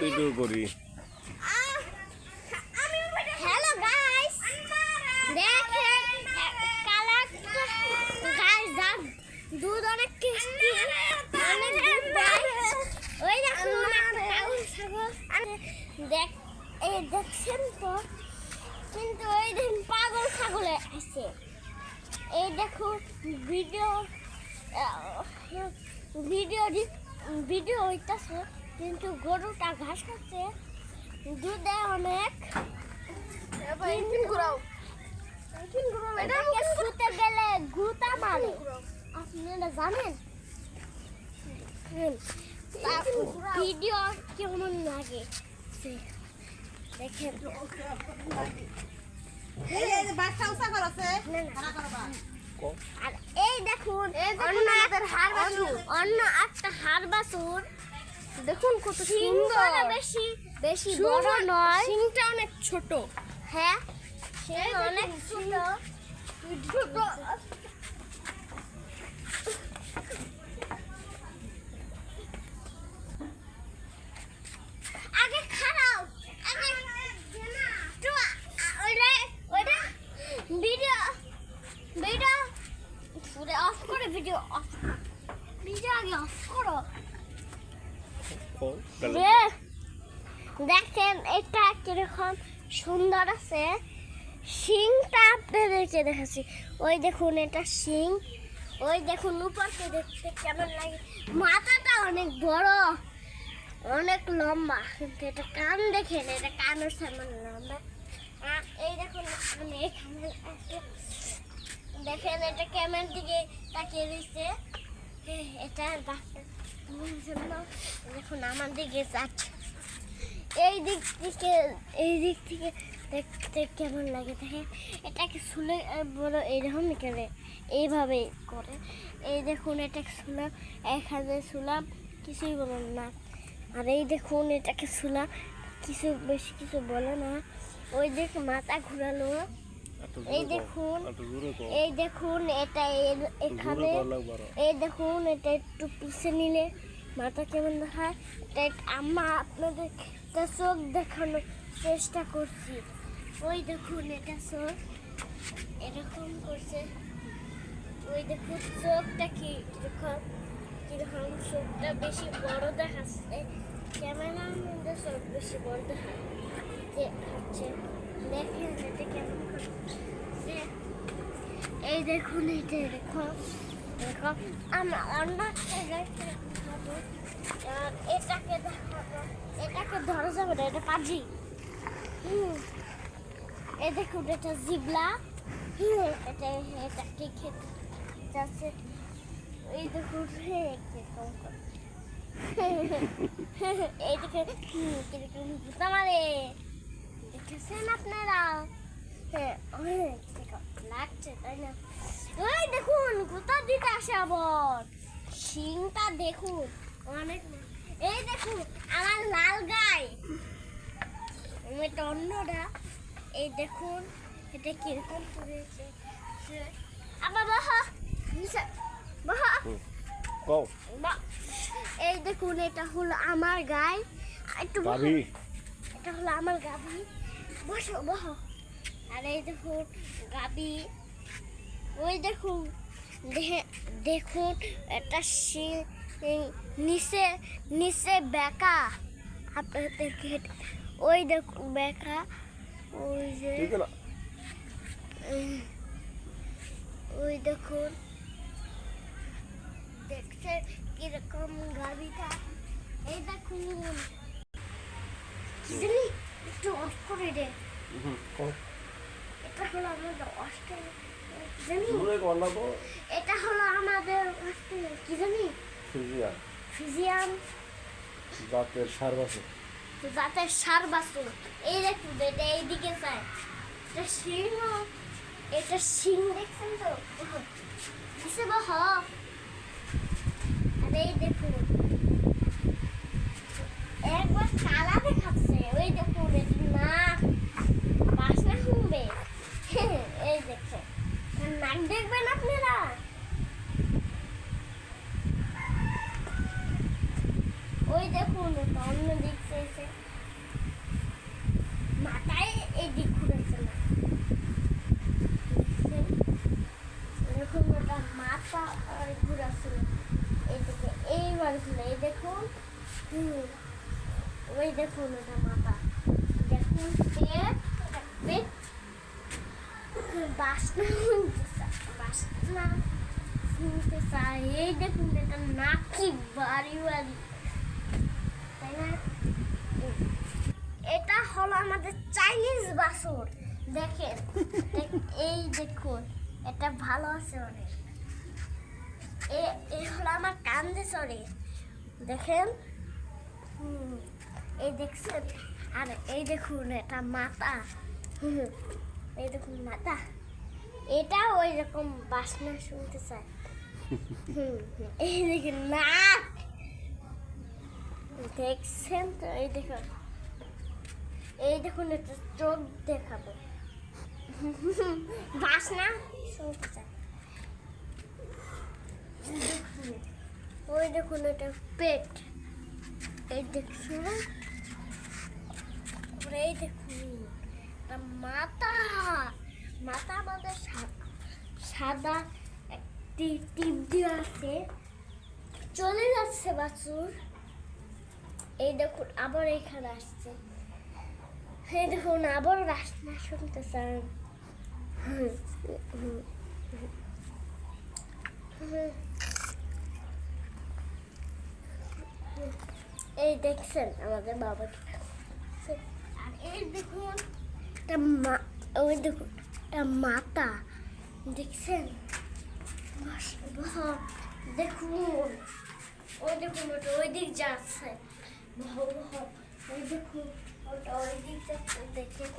Video করি। Hello guys, দেখেন colour guys দুধ অনেক টেস্টি, অনেক দুধ দেয়। ওই দেখুন পাগল ছাগল, দেখ এই দেখছেন তো, কিন্তু ওই দিন পাগল ছাগলে আছে। এই দেখুন ভিডিও ভিডিও ভিডিও হইতাছে, কিন্তু গরুটা ঘাস খাচ্ছে, দুধ দেয় অনেক। এটাকে শুতে গেলে গুতা মারে, আপনারা জানেন? ভিডিও কেমন লাগে দেখেন। আর এই দেখুন অন্য একটা হাড় বাছুর, দেখুন কত সুন্দর, বেশি বেশি বড় নয়, সিংটা অনেক ছোট। হ্যাঁ, সে অনেক ছোট। আগে খারাপ, আগে তো ওইটা ভিডিও ভিডিও পুরো অফ করে, ভিডিও অফ, ভিডিও আগে অফ করো। দেখেন এটা কিরকম সুন্দর আছে, শিংটা আপনাদেরকে দেখাচ্ছি। ওই দেখুন এটা শিং, ওই দেখুন উপরকে দেখতে কেমন লাগে, মাথাটা অনেক বড়, অনেক লম্বা, কিন্তু এটা কান দেখেন, এটা কানের সামনে লম্বা। এই দেখুন এখানে আছে, দেখেন এটা ক্যামেরার দিকে তাকিয়ে দিচ্ছে, এটা দেখুন আমার দিকে যাচ্ছে। এই দিক থেকে দেখতে কেমন লাগে দেখেন। এটাকে শুলে বড় এইরকম করে, এইভাবে করে। এই দেখুন এটাকে শুলাম, এখানে শুলাম, কিছুই বলেন না। আর এই দেখুন এটাকে শুলাম, কিছু বেশি কিছু বলে না। ওই দেখ মাথা ঘুরালো, এই দেখুন, এই দেখুন এটা এখানে, এই দেখুন এটা একটু পিছে নিলে মাথা কেমন দেখায়। আমরা আপনাদের চোখ দেখানোর চেষ্টা করছি। ওই দেখুন এটা চোখ এরকম করছে, ওই দেখুন চোখটা কিরকম কিরকম, চোখটা বেশি বড় দেখাচ্ছে, ক্যামেরার মধ্যে চোখ বেশি বড় দেখাচ্ছে। দেখেন এটা কেমন করছে, এই দেখুন এটা এরকম। দেখো আমরা অন্য এটাকে দেখাবো, এটাকে ধরা যাবে না, এটা পাজি। এই দেখুন এটা জিবলা, এটাকে খেতে যাচ্ছে। এই দেখুন এই দেখে কিরকম ভূতা মারে, দেখেছেন আপনারা? লাগছে তাই না? ওই দেখুন ভূতা দিতে আসে আবার, শিংটা দেখুন অনেক। এই দেখুন আমার লাল গায়ে, এটা অন্যটা। এই দেখুন এটা কিরকম করেছে, আবার বাহা বাহা। এই দেখুন এটা হলো আমার গায়ে, একটু এটা হলো আমার গাভী, বসো বসো। আর এই দেখুন গাভী, ওই দেখুন দেখুন এটা নিচে নিচে বেকা, আপনাদেরকে ওই দেখুন বেকা, ওই যে ওই দেখুন দেখছে কিরকম গাড়িটা। এই দেখুন কি জানি, একটু অফ করে দে। এটা হলো আমাদের অস্ট্রেলিয়া, এটা হলো আমাদের অস্ট্রেলিয়া, কি জানি ফিজিয়ান জাতের ষাঁড় বাছুর। এই দেখুন এটা এইদিকে চায়, এটা শিং দেখছেন তো, কিসে বাহ। আর এই দেখুন একবার কালা দেখাচ্ছে, ওই দেখুন নাক বাসনা শুনবে। এই দেখুন নাক দেখবেন আপনারা, ওই ওই দেখুন ওটা অন্য দিক থেকে মাথায় এই দিক ঘুরেছে না, দেখুন ওটা মাথা ঘুরাছিল এইদিকে, এইবার ঘুরে এই দেখুন। ওই দেখুন ওটা মাথা, দেখুন পেট, পেট বাসনা বাসনা শুনতে চাই। এই দেখুন এটা নাকি বাড়ি বাড়ি, তাই না? এটা হলো আমাদের চাইনিজ বাছুর, দেখেন এই দেখুন এটা ভালো আছে অনেক। এই হলো আমার কান্দে চড়ে, দেখেন। এই দেখছেন, আর এই দেখুন এটা মাথা, এই দেখুন মাথা, এটা ওই রকম বাসনা শুনতে চায়। এই দেখুন নাক, দেখছেন তো? এই দেখুন, এই দেখুন এটা চোখ দেখাবো, বাসনা শুনতে চায়। ওই দেখুন এটা পেট, এই দেখুন, এই দেখুন এটা মাথা, মাথা আমাদের সাদা একটি টিপ দিয়ে আছে, চলে যাচ্ছে বাছুর। এই দেখুন আবার এখানে আসছে, এই দেখুন আবার বাসনা শুনতে চান। এই দেখছেন আমাদের বাবাকে, আর এই দেখুন ওই দেখুন একটা মাথা, দেখছেন? দেখুন ওই দেখুন ওটা ওই দিক যাচ্ছে, ওই দেখুন ওটা ওই দিক যাচ্ছে, দেখেন